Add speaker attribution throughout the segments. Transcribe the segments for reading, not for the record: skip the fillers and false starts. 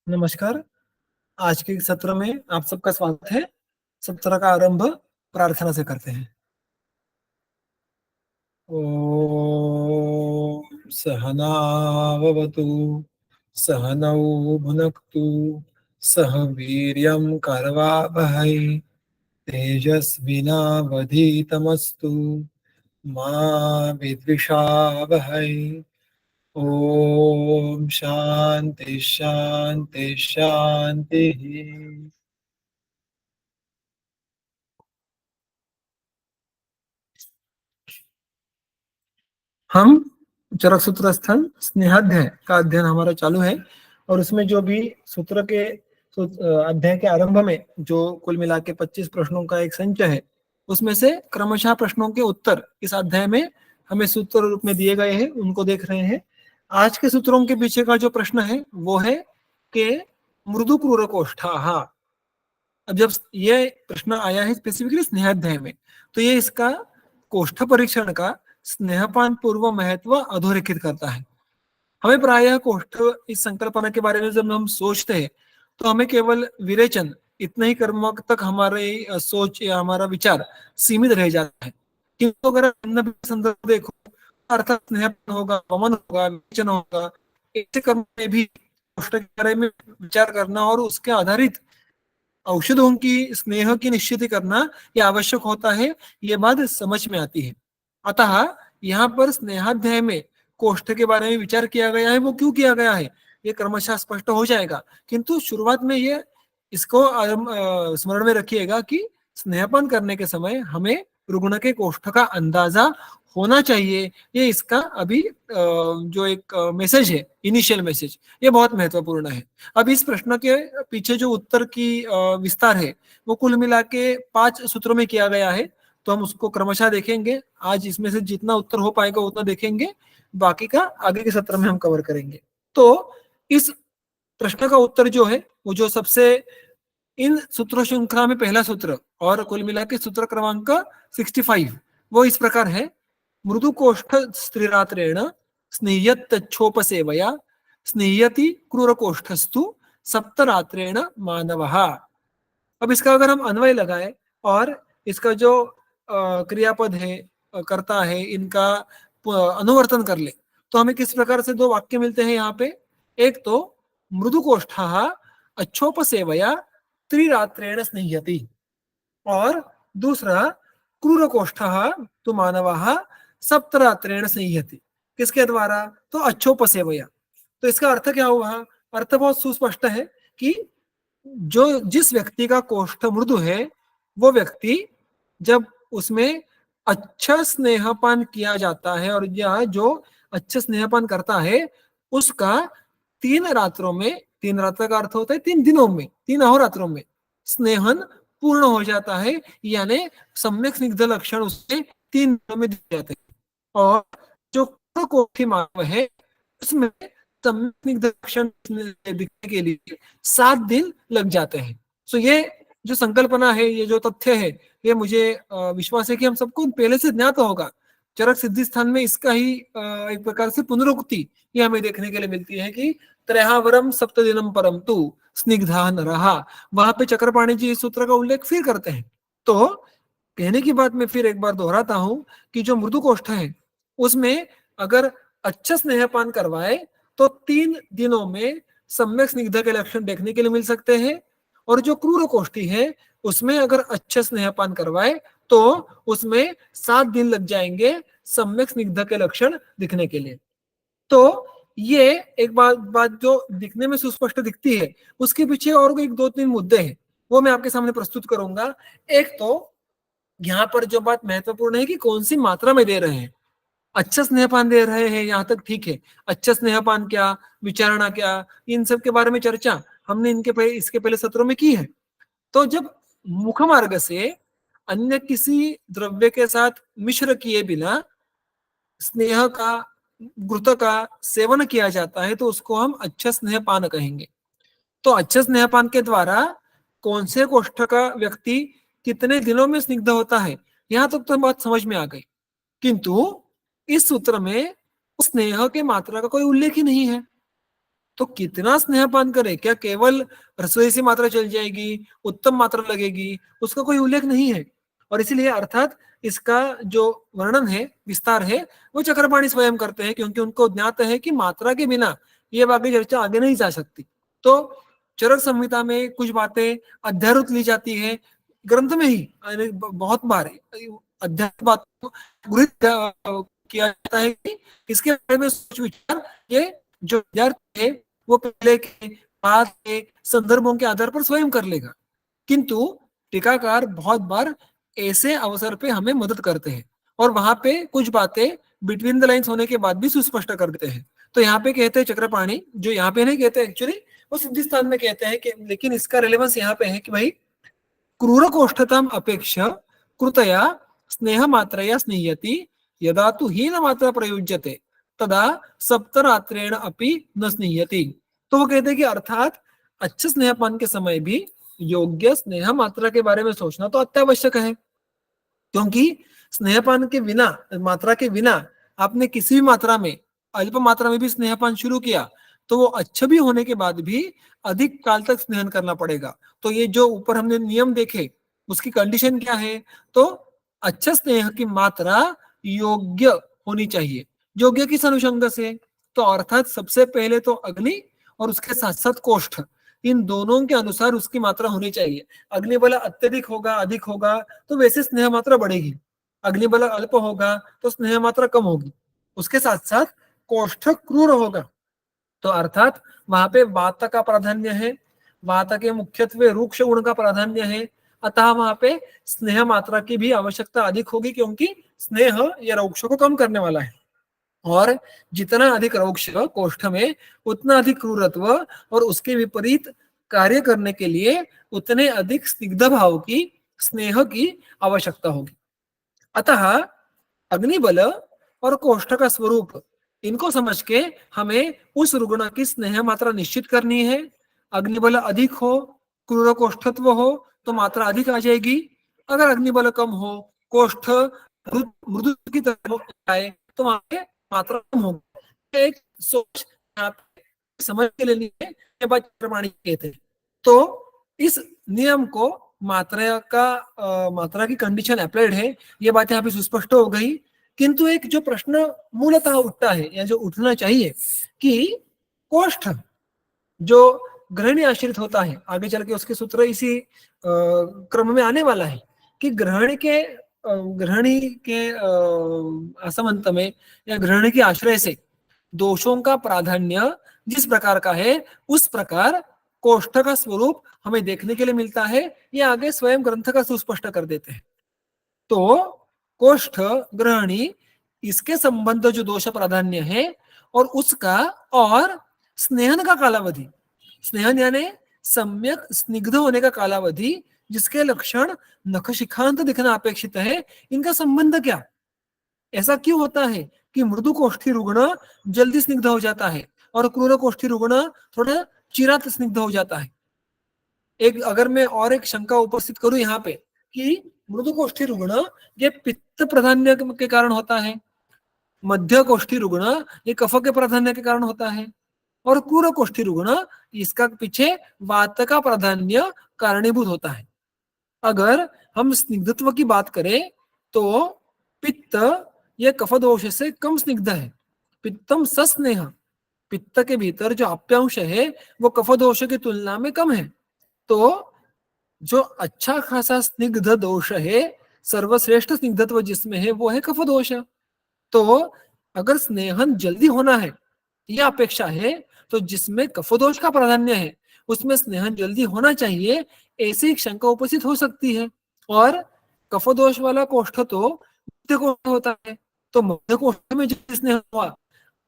Speaker 1: नमस्कार। आज के सत्र में आप सबका स्वागत है। सत्र का आरंभ प्रार्थना से करते हैं। ओम सहनाववतु सहनौ भुनक्तु सह वीर्यं करवावहै तेजस्विनावधीतमस्तु मा विद्विषावहै। ओम शांति शांति शांति। हम चरक सूत्र स्थल स्नेहाध्याय का अध्ययन हमारा चालू है और उसमें जो भी सूत्र के अध्याय के आरंभ में जो कुल मिला के 25 प्रश्नों का एक संचय है, उसमें से क्रमशः प्रश्नों के उत्तर इस अध्याय में हमें सूत्र रूप में दिए गए हैं, उनको देख रहे हैं। आज के सूत्रों के पीछे का जो प्रश्न है वो है कि मृदु क्रूर कोष्ठा। अब जब ये प्रश्न आया है स्पेसिफिकली स्नेहाध्याय में, तो ये इसका कोष्ठ परीक्षण का स्नेहपान पूर्व महत्व अधोरेखित करता है। हमें प्रायः कोष्ठ इस संकल्पना के बारे में जब हम सोचते हैं तो हमें केवल विरेचन इतने ही कर्म तक हमारे सोच या हमारा विचार सीमित रह जाता है। किंतु अगर अन्य संदर्भ देखो, अर्थात स्नेहपान होगा, वमन होगा, विरेचन होगा, ऐसे कर्म में भी कोष्ठ के बारे में विचार करना और उसके आधारित औषधों की स्नेह की निश्चित करना ये आवश्यक होता है, ये बात समझ में आती है। अतः यहाँ पर स्नेहाध्याय में कोष्ठ के बारे में विचार किया गया है, वो क्यों किया गया है ये क्रमशः स्पष्ट हो जाएगा। किंतु शुरुआत में ये इसको स्मरण में रखिएगा कि स्नेहपान करने के समय हमें रुग्ण के कोष्ठ का अंदाजा होना चाहिए। ये इसका अभी जो एक मैसेज है, इनिशियल मैसेज, ये बहुत महत्वपूर्ण है। अब इस प्रश्न के पीछे जो उत्तर की विस्तार है वो कुल मिला के 5 सूत्रों में किया गया है, तो हम उसको क्रमशः देखेंगे। आज इसमें से जितना उत्तर हो पाएगा उतना देखेंगे, बाकी का आगे के सत्र में हम कवर करेंगे। तो इस प्रश्न का उत्तर जो है वो जो सबसे इन सूत्र श्रृंखला में पहला सूत्र और कुल मिला के सूत्र क्रमांक 65 वो इस प्रकार है। मृदु कोष्ठ स्त्रीरात्रेण स्नेह्यतच्छोपसेवया स्नेह्यति क्रूर कोष्ठस्तु सप्तरात्रेण मानवः। अब इसका अगर हम अन्वय लगाए और इसका जो क्रियापद है, कर्ता है, इनका अनुवर्तन कर ले तो हमें किस प्रकार से 2 वाक्य मिलते हैं यहाँ पे। एक तो मृदु कोष्ठः अच्छोपसेवया त्रिरात्रेण स्नेह्यति और दूसरा क्रूर कोष्ठः तो मानवः सप्तरात्रेण स्नेह्यति। किसके द्वारा? तो अच्छोपसेवया। तो इसका अर्थ क्या हुआ? अर्थ बहुत सुस्पष्ट है कि जो जिस व्यक्ति का कोष्ठ मृदु है वो व्यक्ति जब उसमें अच्छा स्नेहपान किया जाता है और यह जो अच्छा स्नेहपान करता है उसका 3 रात्रों में, 3 रात्र का अर्थ होता है 3 दिनों में, 3 अहोरात्रों में स्नेहन पूर्ण हो जाता है, यानी सम्यक स्निग्ध लक्षण उससे 3 दिनों में दिए जाते हैं। और जो कोठी मानव है उसमें सम्यक स्निग्ध लक्षण दिखने के लिए 7 दिन लग जाते हैं। सो ये जो संकल्पना है, ये जो तथ्य है, ये मुझे विश्वास है कि हम सबको पहले से ज्ञात होगा। चरक सिद्धि स्थान में इसका ही एक प्रकार से पुनरुक्ति ये हमें देखने के लिए मिलती है कि त्रयावरम सप्त दिनम परम तु स्निग्धा न रहा। वहां पे चक्रपाणी जी इस सूत्र का उल्लेख फिर करते हैं। तो कहने की बात मैं फिर एक बार दोहराता हूं कि जो मृदु कोष्ठ है उसमें अगर अच्छा स्नेहपान करवाए तो 3 दिनों में सम्यक स्निग्ध के लक्षण देखने के लिए मिल सकते हैं, और जो क्रूर कोष्ठी है उसमें अगर अच्छा स्नेहपान करवाए तो उसमें 7 दिन लग जाएंगे सम्यक स्निग्ध के लक्षण दिखने के लिए। तो ये एक बात जो दिखने में सुस्पष्ट दिखती है, उसके पीछे और एक 2-3 मुद्दे हैं, वो मैं आपके सामने प्रस्तुत करूंगा। एक तो यहाँ पर जो बात महत्वपूर्ण है कि कौन सी मात्रा में दे रहे हैं। अच्छा स्नेहपान दे रहे हैं यहाँ तक ठीक है, अच्छा स्नेहपान क्या, विचारणा क्या, इन सब के बारे में चर्चा हमने इसके पहले सत्रों में की है। तो जब मुख मार्ग से अन्य किसी द्रव्य के साथ मिश्र किए बिना स्नेह का, घृत का सेवन किया जाता है तो उसको हम अच्छा स्नेहपान कहेंगे। तो अच्छा स्नेहपान के द्वारा कौन से कोष्ठ का व्यक्ति कितने दिनों में स्निग्ध होता है, यहां तक तो बात समझ में आ गई। किंतु इस सूत्र में उस स्नेह के मात्रा का कोई उल्लेख ही नहीं है। तो कितना स्नेहपान करे, क्या केवल रसोई से मात्रा चल जाएगी, उत्तम मात्रा लगेगी, उसका कोई उल्लेख नहीं है। और इसीलिए अर्थात इसका जो वर्णन है, विस्तार है, वो चक्रपाणी स्वयं करते हैं, क्योंकि उनको ज्ञात है कि मात्रा के बिना ये बाकी चर्चा आगे नहीं जा सकती। तो चरक संहिता में कुछ बातें अध्यारोत ली जाती है, ग्रंथ में ही बहुत बार अध्यात्म बात को गृहीत किया जाता है कि इसके बारे में सोच विचार ये जो विद्यार्थी है वो पहले के बाद के संदर्भों के आधार पर स्वयं कर लेगा। किंतु टीकाकार बहुत बार ऐसे अवसर पे हमें मदद करते हैं और वहां पे कुछ बातें बिटवीन द लाइन्स होने के बाद भी सुस्पष्ट कर देते हैं। तो यहाँ पे कहते हैं चक्रपाणी, जो यहाँ पे नहीं कहते एक्चुअली, वो सिद्धि स्थान में कहते हैं कि, लेकिन इसका रिलेवेंस यहाँ पे है कि भाई क्रूर कोष्ठताम अपेक्षा कृतया स्नेह मात्रया स्नीयति यदा तु हीन मात्रा प्रयुज्यते तदा सप्तरात्रेण अपि न स्नीयति। तो वो कहते हैं कि अर्थात अच्छे स्नेहपान के समय भी योग्य स्नेह मात्रा के बारे में सोचना तो अत्यावश्यक है, क्योंकि स्नेहपान के बिना, मात्रा के बिना आपने किसी भी मात्रा में, अल्प मात्रा में भी स्नेहपान शुरू किया तो वो अच्छा भी होने के बाद भी अधिक काल तक स्नेहन करना पड़ेगा। तो ये जो ऊपर हमने नियम देखे उसकी कंडीशन क्या है, तो अच्छा स्नेह की मात्रा योग्य होनी चाहिए। योग्य किस अनुषंग से, तो अर्थात सबसे पहले तो अग्नि और उसके साथ साथ कोष्ठ, इन दोनों के अनुसार उसकी मात्रा होनी चाहिए। अग्नि बल अत्यधिक होगा, अधिक होगा, तो वैसे स्नेह मात्रा बढ़ेगी। अग्नि बल अल्प होगा तो स्नेह मात्रा कम होगी। उसके साथ साथ कोष्ठ क्रूर होगा, तो अर्थात वहां पे वात का प्राधान्य है, वात के मुख्यत्वे रूक्ष गुण का प्राधान्य है, अतः वहां पे स्नेह मात्रा की भी आवश्यकता अधिक होगी, क्योंकि स्नेह या रूक्ष को कम करने वाला है। और जितना अधिक रूक्ष कोष्ठ में उतना अधिक क्रूरत्व और उसके विपरीत कार्य करने के लिए उतने अधिक स्निग्ध भाव की, स्नेह की आवश्यकता होगी। अतः अग्निबल और कोष्ठ का स्वरूप, इनको समझ के हमें उस रुग्ण की स्नेह मात्रा निश्चित करनी है। अग्निबल अधिक हो, क्रूर कोष्ठत्व हो तो मात्रा अधिक आ जाएगी। अगर अग्निबल कम हो, कोष्ठ मृदु की तरफ आए तो वहां पे मात्रा कम होगी। एक सोच आप समझ के लेनी है, ये बात प्रमाणित कहते हैं। तो इस नियम को मात्रा की कंडीशन अप्लाइड है, ये बात यहाँ पे सुस्पष्ट हो गई। किंतु एक जो प्रश्न मूलतः उठता है या जो उठना चाहिए कि कोष्ठ जो ग्रहणी आश्रित होता है, आगे चल के उसके सूत्र इसी क्रम में आने वाला है कि ग्रहणी के असमंत में या ग्रहणी के आश्रय से दोषों का प्राधान्य जिस प्रकार का है उस प्रकार कोष्ठ का स्वरूप हमें देखने के लिए मिलता है। ये आगे स्वयं ग्रंथ का सुस्पष्ट कर देते हैं। तो कोष्ठ ग्रहणी, इसके संबंध जो दोष प्राधान्य है और उसका, और स्नेहन का कालावधि, स्नेहन यानी सम्यक स्निग्ध होने का कालावधि जिसके लक्षण नखशिखांत दिखना अपेक्षित है, इनका संबंध क्या। ऐसा क्यों होता है कि मृदु कोष्ठी रुग्ण जल्दी स्निग्ध हो जाता है और क्रूर कोष्ठी रुग्ण थोड़ा चिरात स्निग्ध हो जाता है। एक अगर मैं और एक शंका उपस्थित करूं यहाँ पे कि मृदु कोष्ठी रुग्ण ये पित्त प्राधान्य के कारण होता है, मध्य कोष्ठी रुग्ण ये कफ के प्राधान्य के कारण होता है, और क्रूर कोष्ठी रुग्ण इसका पीछे वात का प्राधान्य कारणीभूत होता है। अगर हम स्निग्धत्व की बात करें तो पित्त यह कफ दोष से कम स्निग्ध है। पित्तम सस्नेह, पित्त के भीतर जो आप्यांश है वो कफ दोष की तुलना में कम है। तो जो अच्छा खासा स्निग्ध दोष है, सर्वश्रेष्ठ स्निग्धत्व जिसमें है वो है कफ दोष। तो अगर स्नेहन जल्दी होना है यह अपेक्षा है, तो जिसमें कफ दोष का प्राधान्य है उसमें स्नेहन जल्दी होना चाहिए, ऐसी एक शंका उपस्थित हो सकती है। और कफ दोष वाला कोष्ठ तो मध्य कोष्ठ होता है, तो मध्य कोष्ठ में जल्दी स्नेह हुआ,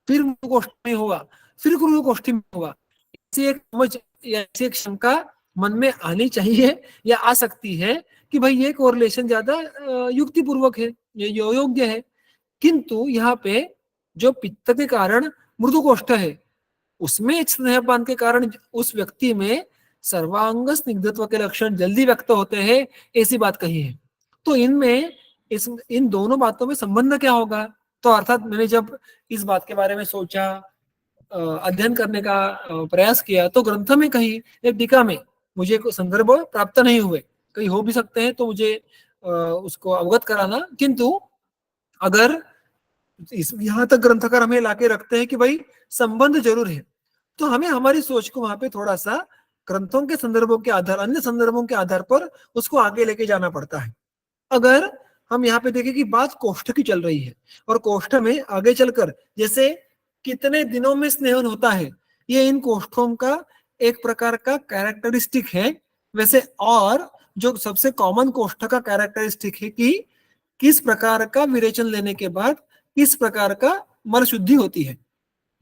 Speaker 1: फिर मृदु कोष्ठ में होगा, फिर क्रूर कोष्ठ में होगा, ऐसी एक समझ या ऐसी एक शंका मन में आनी चाहिए या आ सकती है कि भाई ये कोरिलेशन ज्यादा युक्तिपूर्वक है, ये योग्य है। किंतु यहाँ पे जो पित्त के कारण मृदु कोष्ठ है उसमें स्नेहपान के कारण उस व्यक्ति में सर्वांग स्निग्धत्व के लक्षण जल्दी व्यक्त होते हैं, ऐसी बात कही है। तो इन दोनों बातों में संबंध क्या होगा, तो अर्थात मैंने जब इस बात के बारे में सोचा, अध्ययन करने का प्रयास किया, तो ग्रंथ में कहीं एक टीका में मुझे संदर्भ प्राप्त नहीं हुए, कहीं हो भी सकते हैं, तो मुझे उसको अवगत कराना। किंतु अगर इस यहाँ तक ग्रंथकार हमें लाके रखते हैं कि भाई संबंध जरूर है, तो हमें हमारी सोच को वहां पे थोड़ा सा ग्रंथों के संदर्भों के आधार, अन्य संदर्भों के आधार पर उसको आगे लेके जाना पड़ता है। अगर हम यहाँ पे देखें कि बात कोष्ठ की चल रही है, और कोष्ठ में आगे चलकर जैसे कितने दिनों में स्नेहन होता है, ये इन कोष्ठों का एक प्रकार का कैरेक्टरिस्टिक है। वैसे और जो सबसे कॉमन कोष्ठ का कैरेक्टरिस्टिक है कि किस प्रकार का विरेचन लेने के बाद किस प्रकार का मल शुद्धि होती है,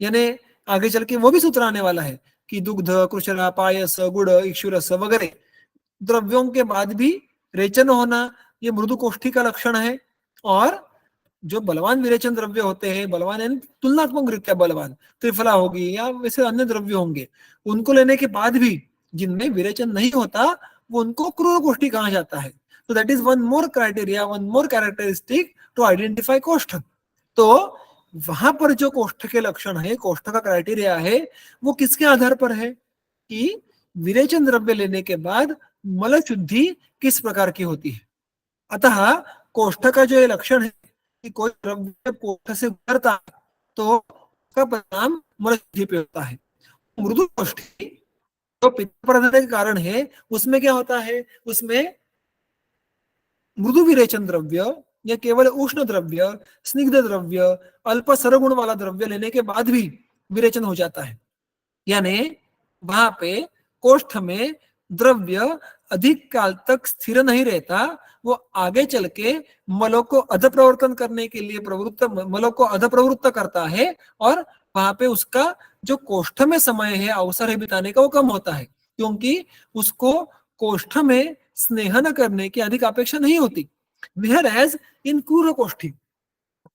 Speaker 1: यानी आगे चल के वो भी सूत्र आने वाला है कि दुग्ध, कृशरा, पायस, गुड़, इक्षुरस वगैरह द्रव्यों के बाद भी रेचन होना, ये मृदु कोष्ठी का लक्षण है। और जो बलवान विरेचन द्रव्य होते हैं, बलवान यानी तुलनात्मक रीत्या बलवान, त्रिफला होगी या वैसे अन्य द्रव्य होंगे, उनको लेने के बाद भी जिनमें विरेचन नहीं होता, वो उनको क्रूर कोष्ठी कहा जाता है। तो that is one more criteria, one more characteristic to identify कोष्ठ। तो वहां पर जो कोष्ठ के लक्षण है, कोष्ठ का क्राइटेरिया है, वो किसके आधार पर है कि विरेचन द्रव्य लेने के बाद मल शुद्धि किस प्रकार की होती है। अतः कोष्ठ का जो ये लक्षण है कि कोई द्रव्य कोष्ठ से गुजरता है तो उसका परिणाम मल शुद्धि पे होता है। मृदु कोष्ठी जो पित्त प्रदान के कारण है, उसमें क्या होता है, उसमें मृदु विरेचन द्रव्य या केवल उष्ण द्रव्य, स्निग्ध द्रव्य, अल्प सरगुण वाला द्रव्य लेने के बाद भी विरेचन हो जाता है। यानी वहां पे कोष्ठ में द्रव्य अधिक काल तक स्थिर नहीं रहता, वो आगे चल के मलों को अधप्रवर्तन करने के लिए मलों को अधप्रवृत्त करता है, और वहां पे उसका जो कोष्ठ में समय है, अवसर है बिताने का, वो कम होता है, क्योंकि उसको कोष्ठ में स्नेहन करने की अधिक अपेक्षा नहीं होती। वेयर एज इन क्रूर कोष्ठी,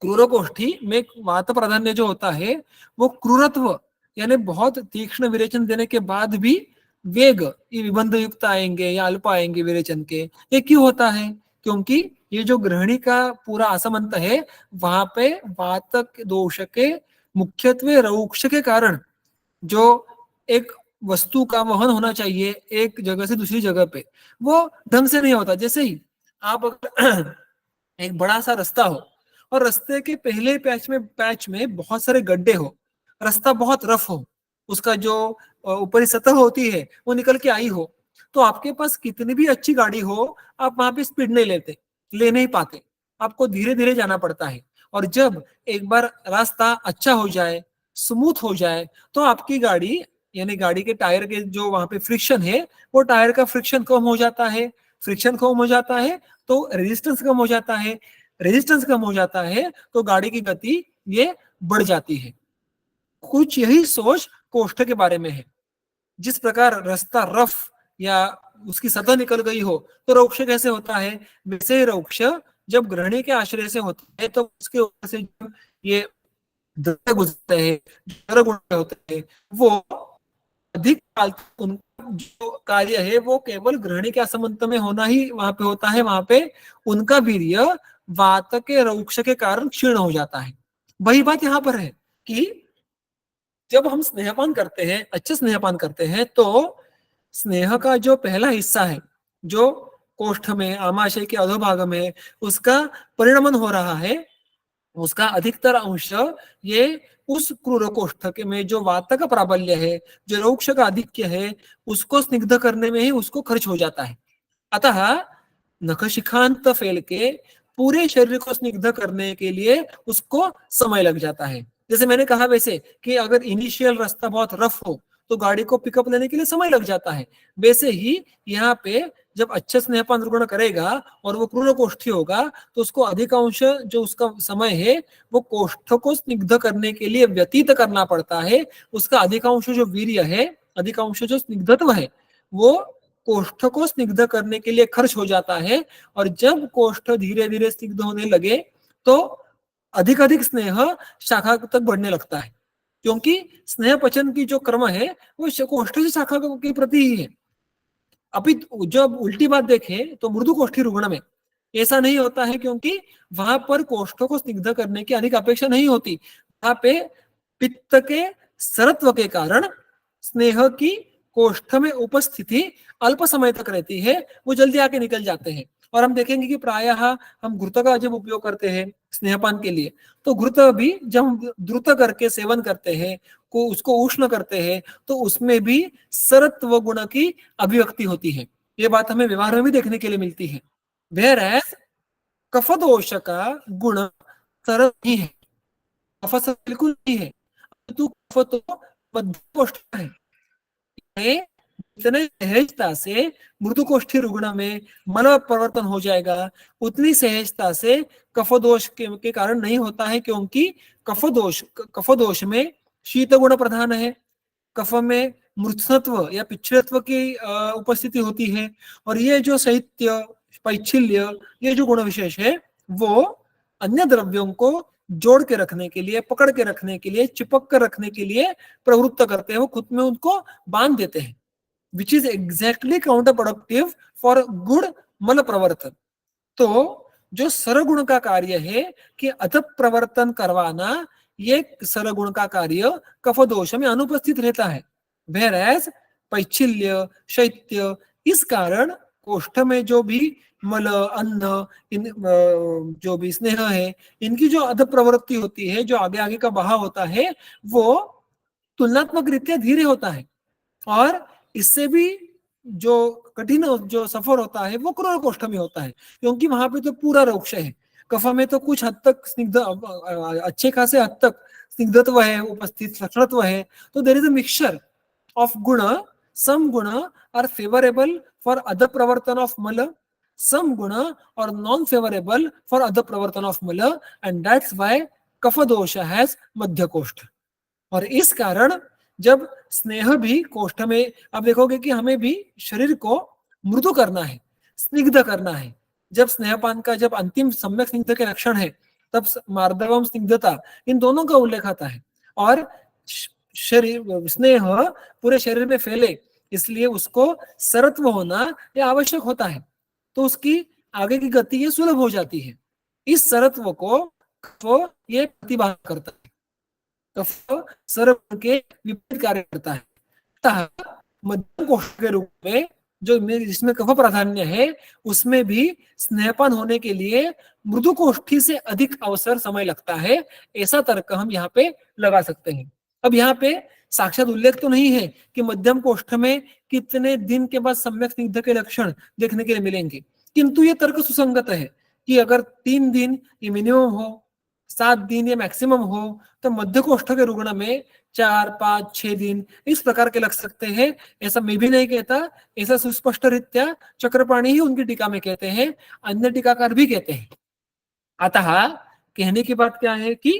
Speaker 1: क्रूर कोष्ठी में वात प्राधान्य जो होता है वो क्रूरत्व, यानी बहुत तीक्ष्ण विरेचन देने के बाद भी वेग, ये विबंध युक्त आएंगे या अल्प आएंगे विरेचन के। ये क्यों होता है? क्योंकि ये जो ग्रहणी का पूरा असमंत है, वहां पे वातक दोष के मुख्यत्वे रौक्ष के कारण जो एक वस्तु का वहन होना चाहिए एक जगह से दूसरी जगह पे, वो ढंग से नहीं होता। जैसे ही आप अगर एक बड़ा सा रास्ता हो और रास्ते के पहले पैच में बहुत सारे गड्ढे हो, रास्ता बहुत रफ हो, उसका जो ऊपरी सतह होती है वो निकल के आई हो, तो आपके पास कितनी भी अच्छी गाड़ी हो, आप वहां पे स्पीड नहीं ले नहीं पाते, आपको धीरे धीरे जाना पड़ता है। और जब एक बार रास्ता अच्छा हो जाए, स्मूथ हो जाए, तो आपकी गाड़ी यानी गाड़ी के टायर के जो वहां पे फ्रिक्शन है, वो टायर का फ्रिक्शन कम हो जाता है, फ्रिक्शन कम हो जाता है तो रेजिस्टेंस कम हो जाता है, रेजिस्टेंस कम हो जाता है तो गाड़ी की गति ये बढ़ जाती है। कुछ यही सोच कोष्ठ के बारे में है। जिस प्रकार रास्ता रफ या उसकी सतह निकल गई हो तो रौक्ष कैसे होता है, वैसे ही रौक्ष जब ग्रहणी के आश्रय से होता है तो उसके ऊपर से जब ये द्रव्य गुजरते हैं, जड़ गुण होते हैं, वो अधिक काल तक उनका जो कार्य है वो केवल ग्रहणी के असमंत में होना ही वहां पे होता है। वहां पे उनका वीर्य वात के रौक्ष के कारण क्षीण हो जाता है। वही बात यहाँ पर है कि जब हम स्नेहपान करते हैं, अच्छे स्नेहपान करते हैं, तो स्नेह का जो पहला हिस्सा है जो कोष्ठ में आमाशय के अधोभाग में उसका परिणमन हो रहा है, उसका अधिकतर अंश ये उस क्रूर कोष्ठ में जो वात का प्राबल्य है, जो रोक्ष का आधिक्य है, उसको स्निग्ध करने में ही उसको खर्च हो जाता है। अतः नखशिखांत फैल के पूरे शरीर को स्निग्ध करने के लिए उसको समय लग जाता है। जैसे मैंने कहा वैसे कि अगर इनिशियल रास्ता बहुत रफ हो तो गाड़ी को पिकअप लेने के लिए समय लग जाता है, वैसे ही यहाँ पे जब अच्छे स्नेहपान निर्गुण करेगा और वो क्रूर कोष्ठी होगा तो उसको अधिकांश जो उसका समय है वो कोष्ठ को स्निग्ध करने के लिए व्यतीत करना पड़ता है। उसका अधिकांश जो वीर्य है, अधिकांश जो स्निग्धत्व है, वो कोष्ठ को स्निग्ध करने के लिए खर्च हो जाता है। और जब कोष्ठ धीरे धीरे स्निग्ध होने लगे तो अधिक अधिक स्नेह शाखा तक बढ़ने लगता है, क्योंकि स्नेह पचन की जो क्रम है वो कोष्ठ से शाखा के प्रति ही है। अभी जब उल्टी बात देखें तो मृदु कोष्ठी रुग्ण में ऐसा नहीं होता है क्योंकि वहां पर कोष्ठों को स्निग्ध करने की अधिक अपेक्षा नहीं होती। वहां पे पित्त के सरत्व के कारण स्नेह की कोष्ठ में उपस्थिति अल्प समय तक रहती है, वो जल्दी आके निकल जाते हैं। और हम देखेंगे कि प्रायः हम घृत का जब उपयोग करते हैं स्नेहपान के लिए, तो घृत भी जब हम द्रुत करके सेवन करते हैं, को उसको उष्ण करते हैं, तो उसमें भी सरत्व गुण की अभिव्यक्ति होती है। ये बात हमें व्यवहार में भी देखने के लिए मिलती है। वेरएज कफ दोष का गुण सरल नहीं है, कफ से बिल्कुल नहीं है, तो कफ तो मध्यकोष्ठ है। जितने सहजता से मृदुकोष्ठी रुग्ण में मल परिवर्तन हो जाएगा, उतनी सहजता से कफदोष के कारण नहीं होता है, क्योंकि कफदोष में शीत गुण प्रधान है, कफ में मृत्सत्व या पिच्छत्व की उपस्थिति होती है। और ये जो शैत्य पैच्छिल्य, ये जो गुण विशेष है, वो अन्य द्रव्यों को जोड़ के रखने के लिए, पकड़ के रखने के लिए, चिपक कर रखने के लिए प्रवृत्त करते हैं, वो खुद में उनको बांध देते हैं, which is exactly counter productive for good मल प्रवर्तन। तो जो सरगुण का कार्य है कि अध प्रवर्तन करवाना, ये सरगुण का कार्य कफदोष में अनुपस्थित रहता है। whereas पैच्छिल्य, शैत्य, इस कारण कोष्ठ में जो भी मल, अन्न, जो भी स्नेह है, इनकी जो अध प्रवृत्ति होती है, जो आगे आगे का बहाव होता है, वो तुलनात्मक रीत्या धीरे होता है। और इससे भी जो कठिन जो सफर होता है वो क्रूर कोष्ठ में होता है, क्योंकि वहां पे तो पूरा रोक्ष है। कफ में तो कुछ हद तक स्निग्ध, अच्छे खासे हद तक स्निग्धत्व है उपस्थित, सक्षणत्व है। तो there is a mixture of गुण, सम गुण आर फेवरेबल फॉर अदर प्रवर्तन ऑफ मल, सम गुण और नॉन फेवरेबल फॉर अदर प्रवर्तन ऑफ मल, एंड दैट्स व्हाई कफ दोष हैज मध्य कोष्ठ। और इस कारण जब स्नेह भी कोष्ठ में, आप देखोगे कि हमें भी शरीर को मृदु करना है, स्निग्ध करना है। जब स्नेहपान का जब अंतिम सम्यक स्निग्ध के लक्षण है, तब मार्दवम, स्निग्धता, इन दोनों का उल्लेख आता है। और शरीर स्नेह पूरे शरीर में फैले, इसलिए उसको सरत्व होना यह आवश्यक होता है, तो उसकी आगे की गति ये सुलभ हो जाती है। इस सरत्व को वो ये प्रतिभा करता है, कफ सरव के विपरीत कार्य करता है। अतः मध्यम कोष्ठ के रूप में जो जिसमें कफ प्राधान्य है, उसमें भी स्नेहपान होने के लिए मृदु कोष्ठी से अधिक अवसर समय लगता है, ऐसा तर्क हम यहाँ पे लगा सकते हैं। अब यहाँ पे साक्षात उल्लेख तो नहीं है कि मध्यम कोष्ठ में कितने दिन के बाद सम्यक स्निग्ध के लक्षण देखने के लिए मिलेंगे, किंतु ये तर्क सुसंगत है कि अगर 3 दिन ये मिनिमम हो, 7 दिन ये मैक्सिमम हो, तो मध्य कोष्ठ के रुग्ण में 4, 5, 6 दिन इस प्रकार के लग सकते हैं। ऐसा मैं भी नहीं कहता, ऐसा सुस्पष्ट रीत्या चक्रपाणी ही उनकी टीका में कहते हैं, अन्य टीकाकार भी कहते हैं। अतः कहने की बात क्या है कि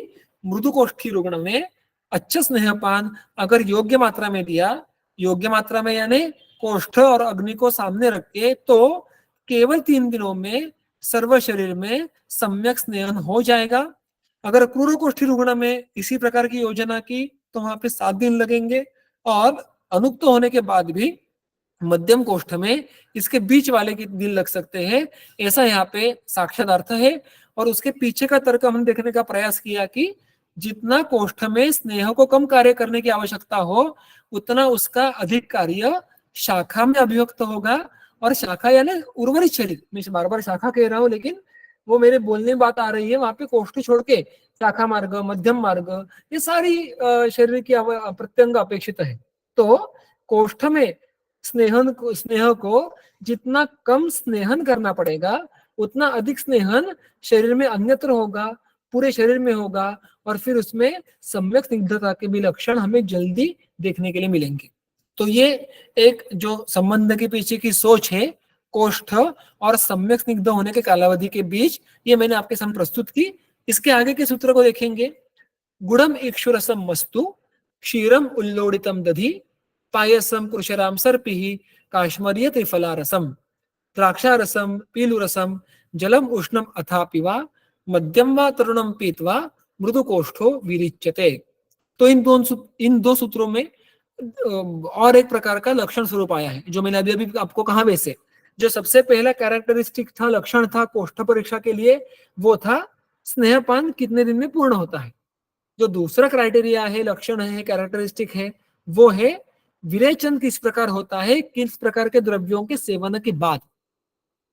Speaker 1: मृदु कोष्ठी रुग्ण में अच्छा स्नेहपान अगर योग्य मात्रा में दिया, योग्य मात्रा में यानी कोष्ठ और अग्नि को सामने रख के, तो केवल 3 दिनों में सर्व शरीर में सम्यक स्नेहन हो जाएगा। अगर क्रूर कोष्ठी रुग्ण में इसी प्रकार की योजना की, तो वहां पे 7 दिन लगेंगे, और अनुक्त होने के बाद भी मध्यम कोष्ठ में इसके बीच वाले के दिन लग सकते हैं, ऐसा यहाँ पे साक्षात अर्थ है। और उसके पीछे का तर्क हमने देखने का प्रयास किया कि जितना कोष्ठ में स्नेह को कम कार्य करने की आवश्यकता हो, उतना उसका अधिक कार्य शाखा में अभिव्यक्त होगा। और शाखा यानी उर्वरित शरीर, मैं बार बार शाखा कह रहा हूँ, लेकिन वो मेरे बोलने में बात आ रही है, वहां पे कोष्ठ छोड़ के शाखा मार्ग, मध्यम मार्ग, ये सारी शरीर की प्रत्यंग अपेक्षित है। तो कोष्ठ में स्नेह को जितना कम स्नेहन करना पड़ेगा, उतना अधिक स्नेहन शरीर में अन्यत्र होगा, पूरे शरीर में होगा, और फिर उसमें सम्यक स्निग्धता के भी लक्षण हमें जल्दी देखने के लिए मिलेंगे। तो ये एक जो संबंध के पीछे की सोच है कोष्ठ और सम्यक स्निग्ध होने के कालावधि के बीच, ये मैंने आपके सामने प्रस्तुत की। इसके आगे के सूत्र को देखेंगे। गुड़म इक्षुरसम मस्तु, क्षीरम उल्लोड़ितम दधि, पायसम कृशराम सर्पि, काश्मरीय त्रिफलारसम, द्राक्षारसम पीलुरसम, जलम उष्णम अथा पिवा, मध्यम व तरुणम पीत्वा मृदु कोष्ठो विरिच्यते। तो इन दो सूत्रों में और एक प्रकार का लक्षण स्वरूप आया है, जो मैंने अभी अभी आपको कहा वैसे। जो सबसे पहला कैरेक्टरिस्टिक था, लक्षण था कोष्ठ परीक्षा के लिए, वो था स्नेहपान कितने दिन में पूर्ण होता है। जो दूसरा क्राइटेरिया है, लक्षण है, कैरेक्टरिस्टिक है, वो है विरेचन किस प्रकार होता है, किस प्रकार के द्रव्यों के सेवन के बाद।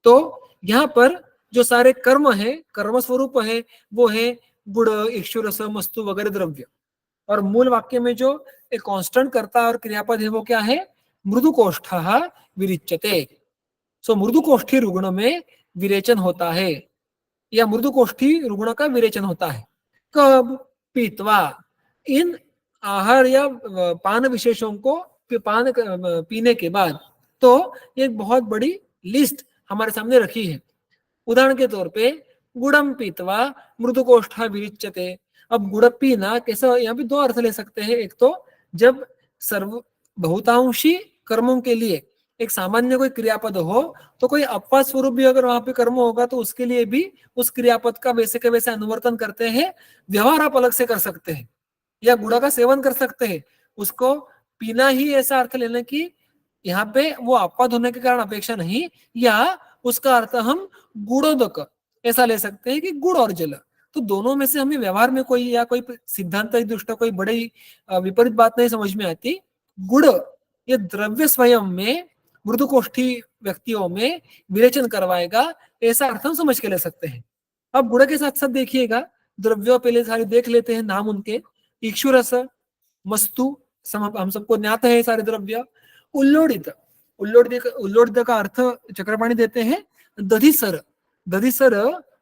Speaker 1: तो यहाँ पर जो सारे कर्म है, कर्म स्वरूप है, वो है गुड़, इक्षुरस, मस्तु वगैरह द्रव्य। और मूल वाक्य में जो एक कांस्टेंट कर्ता और क्रियापद है वो क्या है, मृदुकोष्ठ विरिच्यते। सो मृदुकोष्ठी रुग्ण में विरेचन होता है, या मृदुकोष्ठी रुग्ण का विरेचन होता है। कब? पीतवा, इन आहार या पान विशेषों को पान पीने के बाद। तो एक बहुत बड़ी लिस्ट हमारे सामने रखी है। उदाहरण के तौर पे गुड़म पीतवा मृदुकोष्ठा विरिच्यते। अब गुड़ पीना कैसा, यहाँ पे दो अर्थ ले सकते हैं। एक तो जब सर्व बहुतांशी कर्मों के लिए एक सामान्य कोई क्रियापद हो, तो कोई अपवाद स्वरूप भी अगर वहां पे कर्म होगा तो उसके लिए भी उस क्रियापद का वैसे के वैसे अनुवर्तन करते हैं। व्यवहार आप अलग से कर सकते हैं, या गुड़ा का सेवन कर सकते हैं। उसको पीना ही ऐसा अर्थ लेना कि यहाँ पे वो अपवाद होने के कारण अपेक्षा नहीं, या उसका अर्थ हम गुणोदक ऐसा ले सकते हैं कि गुड़ और जल। तो दोनों में से हमें व्यवहार में कोई या कोई सिद्धांत दृष्टि कोई बड़ी विपरीत बात नहीं समझ में आती। गुड़ ये द्रव्य स्वयं में मृदुकोष्ठी व्यक्तियों में विरेचन करवाएगा, ऐसा अर्थ हम समझ के ले सकते हैं। अब गुड़ के साथ साथ देखिएगा, द्रव्यों पहले सारे देख लेते हैं नाम उनके। इक्षुरस, मस्तु, हम सबको ज्ञात है सारे द्रव्य। उल्लोड़ित, उल्लोड़ित का अर्थ चक्रपाणी देते हैं दधिसर। दधिसर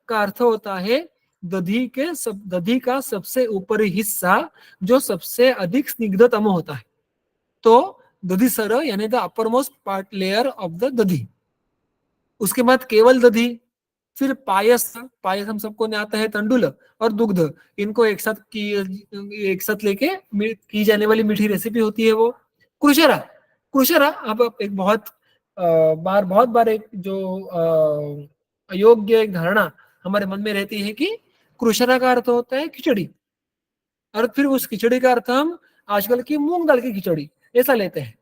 Speaker 1: का अर्थ होता है दधी का सबसे ऊपरी हिस्सा जो सबसे अधिक स्निग्धतम होता है। तो दधिसर यानी the uppermost part layer of the dadhi. उसके बाद केवल दधी, फिर पायस। पायस हम सबको आता है तंडुल और दुग्ध, इनको एक साथ लेके की जाने वाली मीठी रेसिपी होती है वो। कृशरा, कृशरा अब एक बहुत बार एक जो अयोग्य एक धारणा हमारे मन में रहती है कि कृशरा का अर्थ होता है खिचड़ी, और फिर उस खिचड़ी का अर्थ हम आजकल की मूंग दाल की खिचड़ी ऐसा लेते हैं।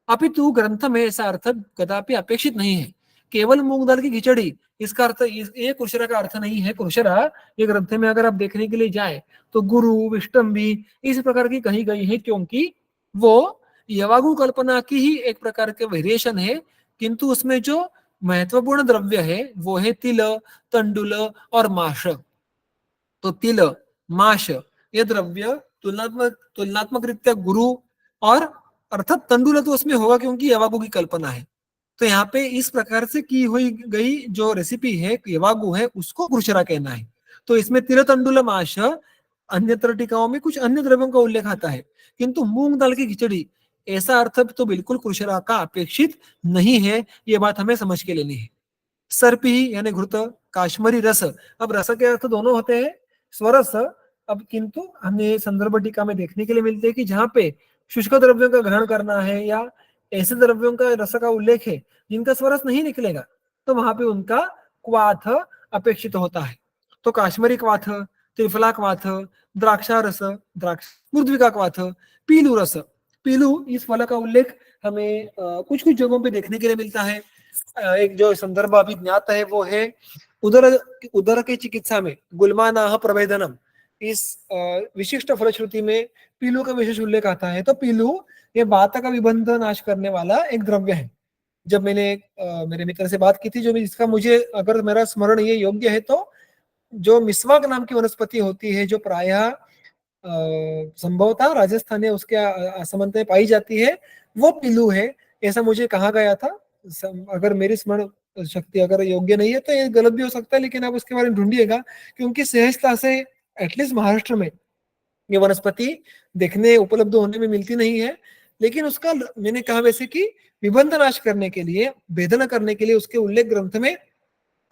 Speaker 1: अपितु ग्रंथ में ऐसा अर्थ कदापि अपेक्षित नहीं है। केवल मूंग दाल की खिचड़ी इसका अर्थ, ये कुशरा का अर्थ नहीं है। कुशरा ये ग्रंथ में अगर आप देखने के लिए जाए तो गुरु, विष्टम्भी इस प्रकार की कही गई है, क्योंकि वो यवागु कल्पना की ही एक प्रकार के वेरिएशन है। किंतु उसमें जो महत्वपूर्ण द्रव्य है वो है तिल, तंडुल और माश। तो तिल, माश ये द्रव्य तुलनात्मक रीत्या गुरु और अर्थात तंडुल तो उसमें होगा क्योंकि यवागु की कल्पना है। तो यहाँ पे इस प्रकार से की हुई गई जो रेसिपी है, यवागु है, उसको कृशरा कहना है। तो इसमें तिल, तंडुल, माश, अन्यत्र टीकाओं में कुछ अन्य द्रव्यों का उल्लेख आता है, किंतु मूंग दाल की खिचड़ी ऐसा अर्थ तो बिल्कुल कृशरा का अपेक्षित नहीं है। ये बात हमें समझ के लेनी है। सर्पी यानी घृत, काश्मीरी रस। अब रस के अर्थ दोनों होते हैं, स्वरस। अब किंतु हमें संदर्भ टीका में देखने के लिए मिलते हैं कि जहाँ पे शुष्क द्रव्यों का ग्रहण करना है या ऐसे द्रव्यों का रस का उल्लेख है जिनका स्वरस नहीं निकलेगा, तो वहां पे उनका क्वाथ अपेक्षित होता है। तो काश्मीरी क्वाथ, त्रिफला क्वाथ, द्राक्षा रस, द्राक्ष मृद्विका क्वाथ, पीलू रस। पीलू इस फल का उल्लेख हमें कुछ कुछ जगहों पे देखने के लिए मिलता है। एक जो संदर्भ अभी ज्ञात है वो है उदर उदर की चिकित्सा में गुलमानाह प्रभेदनम। इस विशिष्ट फलश्रुति में पीलू का विशेष उल्लेख आता है। तो पीलू ये वात का विबंध नाश करने वाला एक द्रव्य है। जब मैंने मेरे मित्र से बात की थी, जो इसका मुझे अगर मेरा स्मरण ये योग्य है, तो जो मिस्वाक नाम की वनस्पति होती है जो प्रायः संभवतः राजस्थान या उसके आसमंत में पाई जाती है, वो पीलू है ऐसा मुझे कहा गया था। अगर मेरी स्मरण शक्ति अगर योग्य नहीं है तो ये गलत भी हो सकता है, लेकिन आप उसके बारे में ढूंढिएगा, क्योंकि सहजता से एटलीस्ट महाराष्ट्र में ये वनस्पति देखने उपलब्ध होने में मिलती नहीं है। लेकिन उसका मैंने कहा वैसे कि विबंध नाश करने के लिए, भेदन करने के लिए उसके उल्लेख ग्रंथ में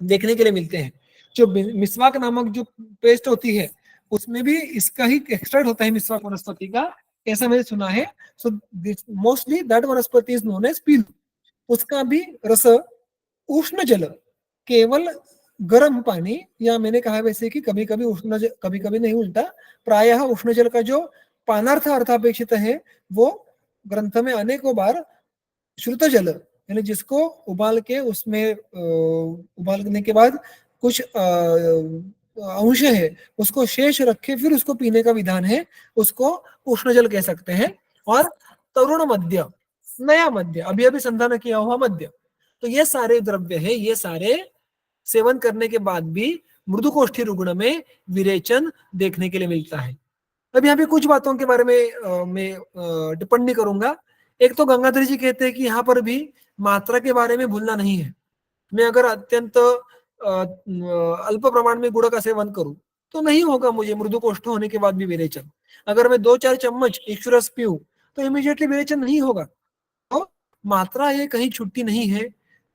Speaker 1: देखने के लिए मिलते हैं। जो मिस्वाक नामक जो पेस्ट होती है उसमें भी इसका ही एक्सट्रैक्ट होता है, मिस्वाक वनस्पति का, ऐसा मैंने सुना है। सो मोस्टली दैट वनस्पति इज नोन एज पीलू। उसका भी रस उष्ण जल, केवल गर्म पानी, या मैंने कहा वैसे कि कभी कभी उष्ण जल, कभी कभी नहीं, उल्टा प्रायः उष्ण जल का जो पानार्थ अर्थापेक्षित है वो ग्रंथ में अनेकों बार श्रुत जल यानी जिसको उबाल के उसमें उबालने के बाद कुछ अंश है उसको शेष रखे फिर उसको पीने का विधान है, उसको उष्ण जल कह सकते हैं। और तरुण मध्य, नया मध्य, अभी अभी संधान किया हुआ मध्य, तो ये सारे द्रव्य है, ये सारे सेवन करने के बाद भी मृदुकोष्ठी रुग्ण में विरेचन देखने के लिए मिलता है। अब यहाँ पे कुछ बातों के बारे में मैं टिप्पणी करूंगा। एक तो गंगाधर जी कहते हैं कि यहाँ पर भी मात्रा के बारे में भूलना नहीं है। मैं अगर अत्यंत अल्प प्रमाण में गुड़ का सेवन करूं तो नहीं होगा मुझे मृदु कोष्ठ होने के बाद भी विरेचन। अगर मैं 2-4 चम्मच इक्षुरस पीऊं तो इमीडिएटली विरेचन नहीं होगा। तो मात्रा ये कहीं छुट्टी नहीं है,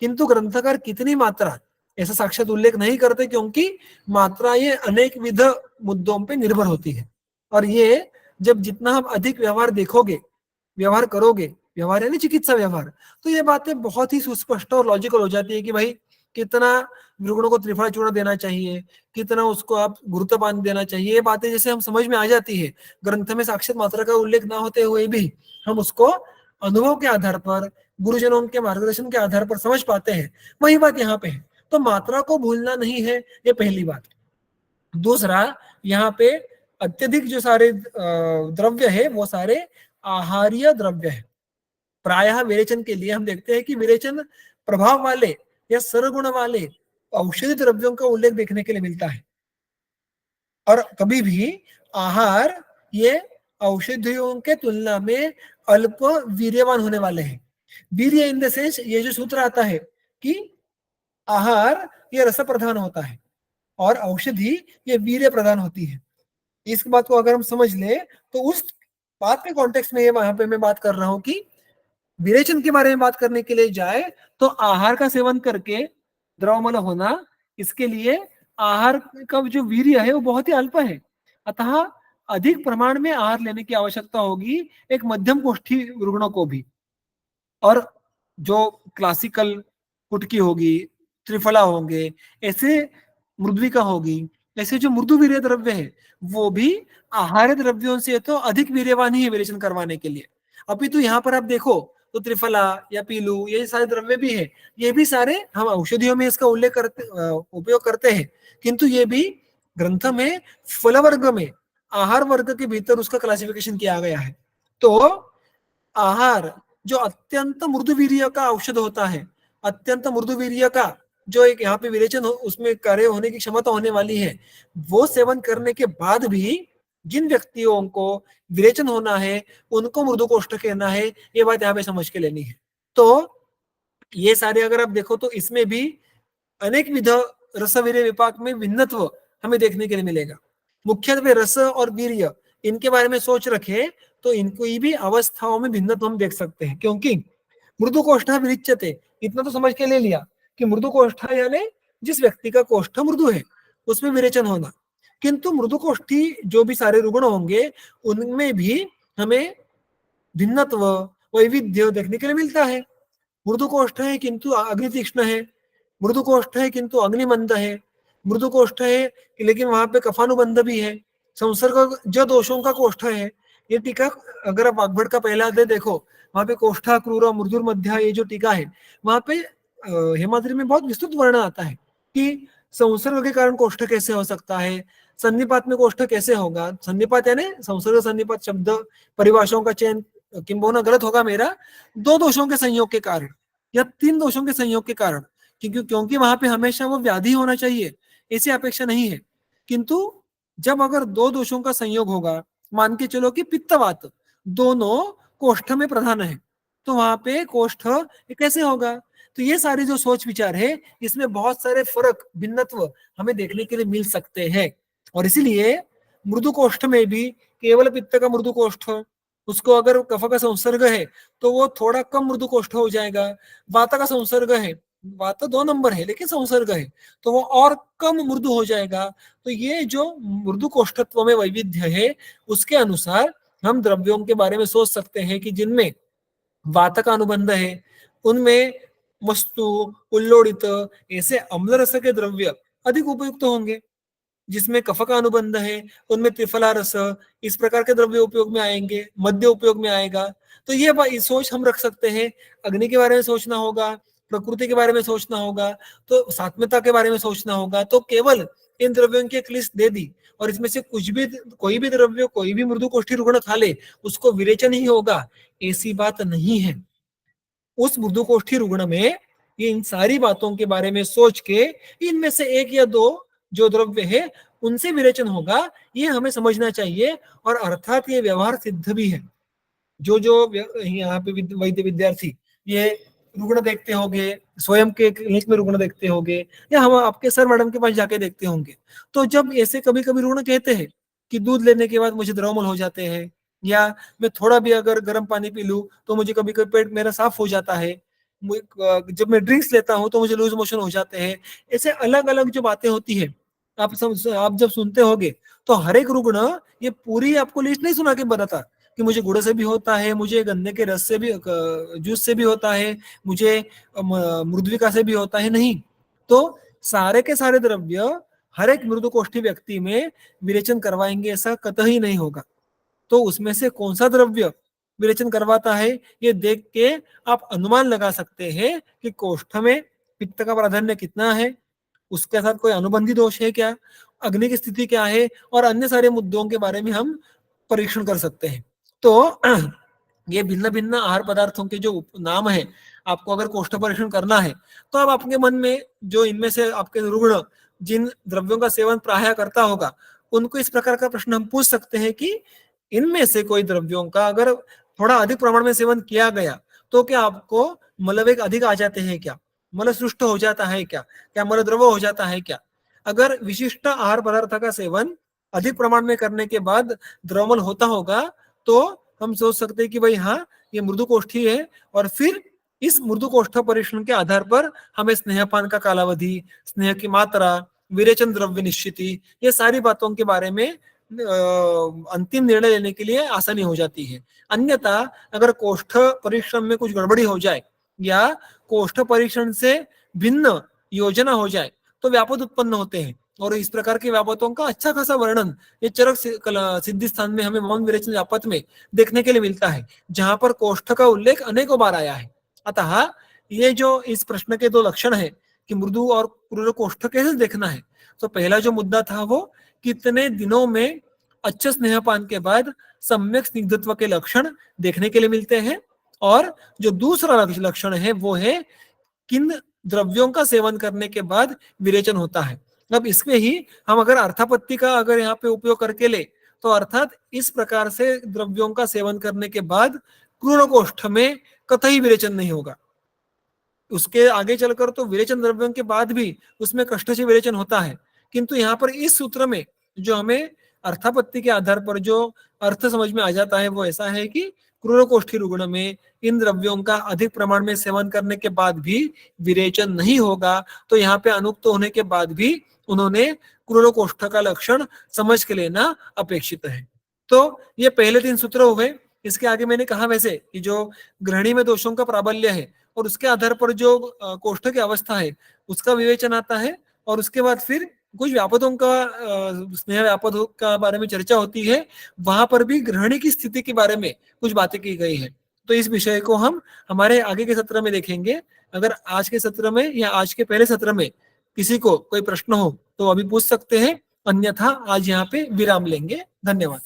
Speaker 1: किंतु ग्रंथकार कितनी मात्रा ऐसा साक्षात उल्लेख नहीं करते, क्योंकि मात्रा ये अनेक विध मुद्दों पे निर्भर होती है। और ये जब जितना हम अधिक व्यवहार देखोगे, व्यवहार करोगे, व्यवहार यानी चिकित्सा व्यवहार, तो ये बातें बहुत ही सुस्पष्ट और लॉजिकल हो जाती है कि भाई कितना रुग्ण को त्रिफला चूर्ण देना चाहिए, कितना उसको आप घृतपान देना चाहिए, ये बातें जैसे हम समझ में आ जाती है। ग्रंथ में साक्षात मात्रा का उल्लेख ना होते हुए भी हम उसको अनुभव के आधार पर, गुरुजनों के मार्गदर्शन के आधार पर समझ पाते हैं। वही बात यहाँ पे है। तो मात्रा को भूलना नहीं है, ये पहली बात। दूसरा, यहाँ पे अत्यधिक जो सारे द्रव्य है वो सारे आहार्य द्रव्य है। प्रायः विरेचन के लिए हम देखते हैं कि विरेचन प्रभाव वाले या सरगुण वाले औषधि द्रव्यों का उल्लेख देखने के लिए मिलता है। और कभी भी आहार ये औषधियों के तुलना में अल्प वीर्यवान होने वाले हैं। वीर्य इन द सेंस, ये जो सूत्र आता है कि आहार ये रस प्रधान होता है और औषधि ये वीर्य प्रधान होती है। इस बात को अगर हम समझ ले तो उस बात के कॉन्टेक्स्ट में ये वहां पे मैं बात कर रहा हूं कि विरेचन के बारे में बात करने के लिए जाए तो आहार का सेवन करके द्रवमल होना, इसके लिए आहार का जो वीर्य है वो बहुत ही अल्प है। अतः अधिक प्रमाण में आहार लेने की आवश्यकता होगी एक मध्यम कोष्ठी रुग्णों को भी। और जो क्लासिकल कुटकी होगी, त्रिफला होंगे, ऐसे मृद्विका होगी, ऐसे जो मृदु वीर्य द्रव्य है वो भी आहार्य द्रव्यों से तो अधिक वीर्यवान ही है विरेचन करवाने के लिए। अभी तो यहाँ पर आप देखो तो त्रिफला या पीलू ये सारे द्रव्य भी है, ये भी सारे हम औषधियों में इसका उल्लेख करते उपयोग करते हैं, किंतु ये भी ग्रंथ में फल वर्ग में आहार वर्ग के भीतर उसका क्लासिफिकेशन किया गया है। तो आहार जो अत्यंत मृदुवीर्य का औषध होता है, अत्यंत मृदुवीर्य का जो एक यहाँ पे विरेचन उसमें कार्य होने की क्षमता होने वाली है, वो सेवन करने के बाद भी जिन व्यक्तियों को विरेचन होना है उनको मृदुकोष्ठ कहना है, ये बात यहाँ पे समझ के लेनी है। तो ये सारे अगर आप देखो तो इसमें भी अनेक विध रसवीर्य विपाक में भिन्नत्व हमें देखने के लिए मिलेगा। मुख्यत्वे रस और वीर्य इनके बारे में सोच रखे तो इनको भी अवस्थाओं में भिन्नत्व हम देख सकते हैं, क्योंकि मृदु कोष्ठा विरिच्यते, इतना तो समझ के ले लिया कि मृदु कोष्ठा यानी जिस व्यक्ति का कोष्ठ मृदु है उसमें विरेचन होना, किंतु मृदु कोष्ठी जो भी सारे रुग्ण होंगे उनमें भी हमें भिन्नत्व, वैविध्य देखने के लिए मिलता है। मृदु कोष्ठ है किंतु अग्नि तीक्ष्ण है, मृदु कोष्ठ है किंतु अग्निमंद है, मृदु कोष्ठ है लेकिन वहां पे कफानुबंध भी है, संसर्ग जो दोषों का कोष्ठ है। ये टीका अगर आप वाग्भट का पहला अध्याय देखो, वहां पे कोष्ठा क्रूर मृदुर मध्या ये जो टीका है वहां पे हेमाद्रि में बहुत विस्तृत वर्णन आता है कि संसर्ग के कारण कोष्ठ कैसे हो सकता है, सन्निपात में कोष्ठ कैसे होगा। सन्निपात यानी संसर्ग सन्निपात शब्द परिभाषाओं का चयन किंबहुना गलत होगा मेरा, 2 दोषों के संयोग के कारण या 3 दोषों के संयोग के कारण, क्योंकि वहां पे हमेशा वो व्याधि होना चाहिए ऐसी अपेक्षा नहीं है। किंतु जब अगर 2 दोषों का संयोग होगा, मान के चलो कि पित्तवात दोनों कोष्ठ में प्रधान है, तो वहां पे कोष्ठ कैसे होगा। तो ये सारे जो सोच विचार है इसमें बहुत सारे फर्क भिन्नत्व हमें देखने के लिए मिल सकते हैं। और इसीलिए मृदु कोष्ठ में भी केवल पित्त का मृदु कोष्ठ, उसको अगर कफ का संसर्ग है तो वो थोड़ा कम मृदु कोष्ठ हो जाएगा। वात का संसर्ग है, वात 2 नंबर है लेकिन संसर्ग है तो वो और कम मृदु हो जाएगा। तो ये जो मृदु कोष्ठत्व में वैविध्य है उसके अनुसार हम द्रव्यों के बारे में सोच सकते हैं कि जिनमें वात का अनुबंध है उनमें वस्तु, उल्लोड़ित ऐसे अम्ल रस के द्रव्य अधिक उपयुक्त होंगे। जिसमें कफ का अनुबंध है, उनमें त्रिफला रस, इस प्रकार के द्रव्य उपयोग में आएंगे, मध्य उपयोग में आएगा। तो ये सोच हम रख सकते हैं। अग्नि के बारे में सोचना होगा, प्रकृति के बारे में सोचना होगा, तो सात्विकता के बारे में सोचना होगा, तो केवल इन द्रव्यों की एक लिस्ट दे दी और इसमें से कुछ भी, कोई भी द्रव्य, कोई भी मृदु कोष्ठी रुग्ण खा ले, उसको विरेचन ही होगा, ऐसी बात नहीं है। उस मृदुकोष्ठी रुग्ण में ये इन सारी बातों के बारे में सोच के इनमें से एक या दो जो द्रव्य है उनसे विरेचन होगा, ये हमें समझना चाहिए। और अर्थात ये व्यवहार सिद्ध भी है। जो जो यहाँ पे वैद्य विद्यार्थी ये रुग्ण देखते होंगे, स्वयं के क्लिनिक में रुग्ण देखते होंगे, या हम आपके सर मैडम के पास जाके देखते होंगे, तो जब ऐसे कभी कभी रुग्ण कहते हैं कि दूध लेने के बाद मुझे द्रवमल हो जाते हैं, या मैं थोड़ा भी अगर गर्म पानी पी लूं तो मुझे कभी कभी पेट मेरा साफ हो जाता है, जब मैं ड्रिंक्स लेता हूं तो मुझे लूज मोशन हो जाते हैं, ऐसे अलग अलग जो बातें होती है, आप जब सुनते होगे, तो हर एक रुग्ण ये पूरी आपको लिस्ट नहीं सुना के बताता कि मुझे गुड़ से भी होता है, मुझे गन्ने के रस से भी, जूस से भी होता है, मुझे मृदुविका से भी होता है, नहीं। तो सारे के सारे द्रव्य हर एक मृदुकोष्ठी व्यक्ति में विरेचन करवाएंगे ऐसा कतई नहीं होगा। तो उसमें से कौन सा द्रव्य विरेचन करवाता है, ये देख के आप अनुमान लगा सकते हैं कि कोष्ठ में पित्त का प्राधान्य कितना है, उसके साथ कोई अनुबंधी दोष है क्या, अग्नि की स्थिति क्या है, और अन्य सारे मुद्दों के बारे में हम परीक्षण कर सकते हैं। तो ये भिन्न भिन्न आहार पदार्थों के जो नाम है, आपको अगर कोष्ठ परीक्षण करना है, तो आप अपने मन में जो इनमें से आपके रुग्ण जिन द्रव्यों का सेवन प्राय करता होगा, उनको इस प्रकार का प्रश्न हम पूछ सकते हैं कि इनमें से कोई द्रव्यों का अगर थोड़ा अधिक प्रमाण में सेवन किया गया, तो क्या आपको मलवेग अधिक आ जाते हैं क्या, मल सृष्ट हो जाता है क्या, क्या मल द्रव हो जाता है क्या। अगर विशिष्ट आहार पदार्थ का सेवन अधिक प्रमाण में करने के बाद द्रवमल होता होगा, तो हम सोच सकते हैं कि भाई हाँ, ये मृदुकोष्ठी है। और फिर इस मृदुकोष्ठ परीक्षण के आधार पर हमें स्नेहपान का कालावधि, स्नेह की मात्रा, विरेचन द्रव्य निश्चिति, ये सारी बातों के बारे में अंतिम निर्णय लेने के लिए आसानी हो जाती है। अन्यथा अगर कोष्ठ परीक्षण में कुछ गड़बड़ी हो जाए या कोष्ठ परीक्षण से भिन्न योजना हो जाए, तो व्यापद उत्पन्न होते हैं। और इस प्रकार के व्यापकों का अच्छा खासा वर्णन ये चरक सिद्धि स्थान में हमें मौन विरेचन व्यापत में देखने के लिए मिलता है, जहां पर कोष्ठ का उल्लेख अनेकों बार आया है। अतः ये जो इस प्रश्न के दो लक्षण है कि मृदु और क्रूर कोष्ठ कैसे देखना है, तो पहला जो मुद्दा था वो कितने दिनों में अच्छे स्नेहपान के बाद सम्यक स्निग्धत्व के लक्षण देखने के लिए मिलते हैं, और जो दूसरा लक्षण है वो है किन द्रव्यों का सेवन करने के बाद विरेचन होता है। अब इसमें ही हम अगर अर्थापत्ति का अगर यहाँ पे उपयोग करके ले, तो अर्थात इस प्रकार से द्रव्यों का सेवन करने के बाद क्रूर कोष्ठ में कतई विरेचन नहीं होगा। उसके आगे चलकर तो विरेचन द्रव्यों के बाद भी उसमें कष्ट से विरेचन होता है, किंतु यहाँ पर इस सूत्र में जो हमें अर्थापत्ति के आधार पर जो अर्थ समझ में आ जाता है वो ऐसा है कि क्रूरकोष्ठी रुग्ण में इन द्रव्यों का अधिक प्रमाण में सेवन करने के बाद भी विरेचन नहीं होगा। तो यहाँ पे अनुक्त होने के बाद भी उन्होंने क्रूरकोष्ठ का लक्षण समझ के लेना अपेक्षित है। तो ये पहले 3 सूत्र हो गए। इसके आगे मैंने कहा वैसे कि जो गृहिणी में दोषों का प्राबल्य है और उसके आधार पर जो कोष्ठ की अवस्था है उसका विवेचन आता है, और उसके बाद फिर कुछ व्यापकों का स्नेह व्यापकों का बारे में चर्चा होती है, वहां पर भी गृहिणी की स्थिति के बारे में कुछ बातें की गई है। तो इस विषय को हम हमारे आगे के सत्र में देखेंगे। अगर आज के सत्र में या आज के पहले सत्र में किसी को कोई प्रश्न हो तो अभी पूछ सकते हैं, अन्यथा आज यहाँ पे विराम लेंगे। धन्यवाद।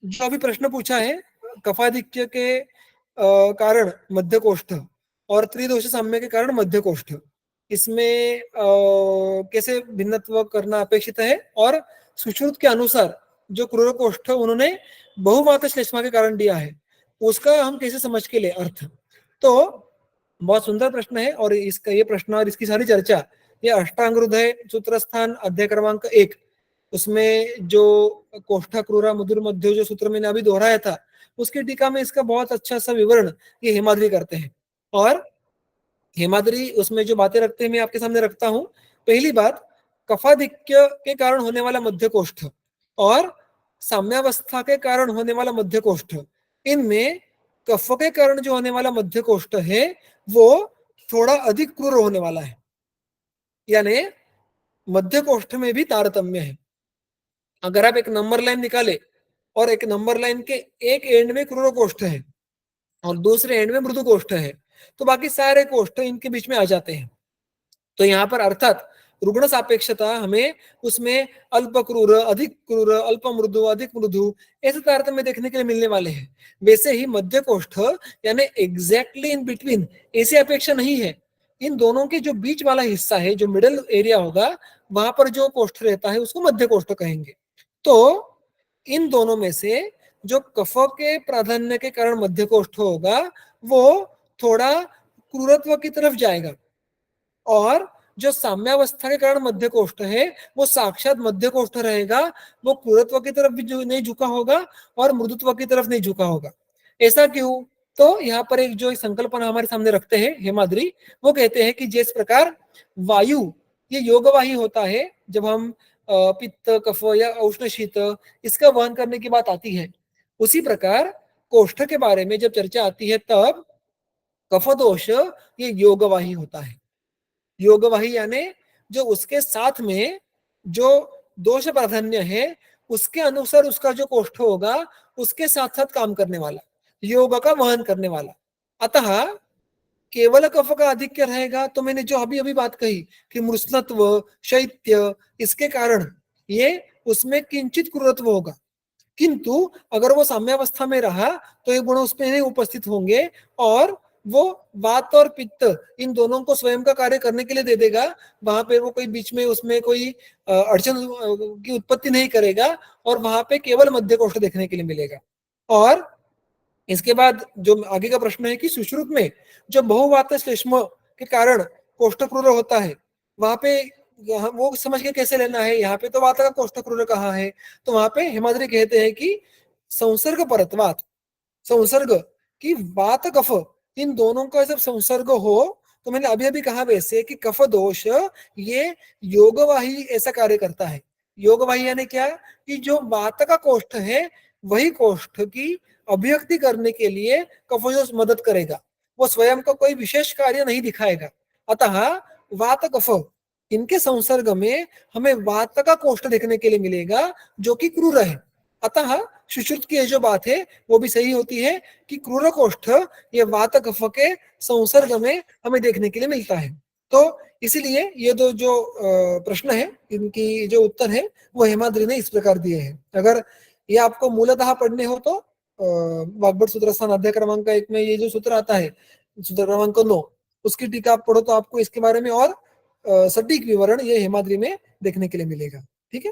Speaker 1: जो अभी प्रश्न पूछा है कफाधिक्य के कारण मध्य कोष्ठ और त्रिदोष साम्य के कारण मध्य कोष्ठ, इसमें कैसे भिन्नत्व करना अपेक्षित है, और सुश्रुत के अनुसार जो क्रूर कोष्ठ उन्होंने बहुवात श्लेष्मा के कारण दिया है उसका हम कैसे समझ के ले अर्थ। तो बहुत सुंदर प्रश्न है, और इसका ये प्रश्न और इसकी सारी चर्चा ये अष्टांग हृदय सूत्र स्थान अध्याय क्रमांक 1 उसमें जो कोष्ठा क्रूरा मधुर मध्य जो सूत्र मैंने अभी दोहराया था उसकी टीका में इसका बहुत अच्छा सा विवरण ये हेमाद्री करते हैं। और हेमाद्री उसमें जो बातें रखते हैं मैं आपके सामने रखता हूं। पहली बात, कफाधिक्य के कारण होने वाला मध्य कोष्ठ और साम्यावस्था के कारण होने वाला मध्य कोष्ठ, इनमें कफ के कारण जो होने वाला मध्य कोष्ठ है वो थोड़ा अधिक क्रूर होने वाला है, यानी मध्य कोष्ठ में भी तारतम्य है। अगर आप एक नंबर लाइन निकाले और एक नंबर लाइन के एक एंड में क्रूर कोष्ठ है और दूसरे एंड में मृदु कोष्ठ है तो बाकी सारे कोष्ठ इनके बीच में आ जाते हैं। तो यहाँ पर अर्थात रुग्ण सापेक्षता हमें उसमें अल्प क्रूर, अधिक क्रूर, अल्प मृदु, अधिक मृदु ऐसे तारतम्य देखने के लिए मिलने वाले हैं। वैसे ही मध्य कोष्ठ यानी एग्जैक्टली इन बिटवीन ऐसी अपेक्षा नहीं है। इन दोनों के जो बीच वाला हिस्सा है, जो मिडल एरिया होगा, वहां पर जो कोष्ठ रहता है उसको मध्य कोष्ठ कहेंगे। तो इन दोनों में से जो कफ के प्राधान्य के कारण मध्य कोष्ठ होगा वो थोड़ा क्रूरत्व की तरफ जाएगा, और जो साम्यावस्था के कारण मध्य कोष्ठ है वो साक्षात मध्य कोष्ठ रहेगा, वो क्रूरत्व की तरफ भी नहीं झुका होगा और मृदुत्व की तरफ नहीं झुका होगा। ऐसा क्यों? तो यहाँ पर एक जो संकल्पना हमारे सामने रखते हैं हेमाद्री, वो कहते हैं कि जिस प्रकार वायु ये योगवाही होता है, जब हम पित्त कफ या उष्ण शीत इसका वहन करने की बात आती है, उसी प्रकार कोष्ठ के बारे में जब चर्चा आती है तब कफ दोष ये योगवाही होता है। योगवाही यानी जो उसके साथ में जो दोष प्राधान्य है उसके अनुसार उसका जो कोष्ठ होगा उसके साथ साथ काम करने वाला, योग का वहन करने वाला। अतः केवल कफ का आधिक्य रहेगा तो मैंने जो अभी अभी बात कही कि मृष्णत्व, शैत्य, इसके कारण ये उसमें किंचित क्रूरत्व होगा, किंतु अगर वो साम्यावस्था में रहा तो ये गुण उसमें नहीं उपस्थित होंगे और वो वात और पित्त इन दोनों को स्वयं का कार्य करने के लिए दे देगा। वहां पे वो कोई बीच में उसमें कोई अड़चन की उत्पत्ति नहीं करेगा और वहां पे केवल मध्य कोष्ठ देखने के लिए मिलेगा। और इसके बाद जो आगे का प्रश्न है कि सुश्रुत में जो बहुवात श्लेष्म के कारण कोष्ठ क्रूर होता है, वहां पे वो समझ के कैसे लेना है। यहाँ पे तो वात का कोष्ठ क्रूर कहा है, तो वहां पे हेमाद्री कहते हैं कि संसर्ग परत्वात, संसर्ग की वात कफ इन दोनों का जब संसर्ग हो, तो मैंने अभी अभी कहा वैसे कि कफ दोष ये योगवाही ऐसा कार्य करता है। योगवाही यानी क्या कि जो वात का कोष्ठ है वही कोष्ठ की अभिव्यक्ति करने के लिए कफजोश मदद करेगा, वो स्वयं का कोई विशेष कार्य नहीं दिखाएगा। अतः वात कफ इनके संसर्ग में हमें वात का कोष्ठ देखने के लिए मिलेगा जो कि क्रूर है। अतः सुश्रुत की जो बात है वो भी सही होती है कि क्रूर कोष्ठ ये वात कफ के संसर्ग में हमें देखने के लिए मिलता है। तो इसीलिए ये दो जो प्रश्न है इनकी जो उत्तर है वो हेमाद्री ने इस प्रकार दिए हैं। अगर ये आपको मूलतः पढ़ने हो तो वाग्भट सूत्रस्थान अध्याय क्रमांक 1 में ये जो सूत्र आता है सूत्र क्रमांक 9 उसकी टीका आप पढ़ो तो आपको इसके बारे में और सटीक विवरण ये हेमाद्री में देखने के लिए मिलेगा। ठीक है।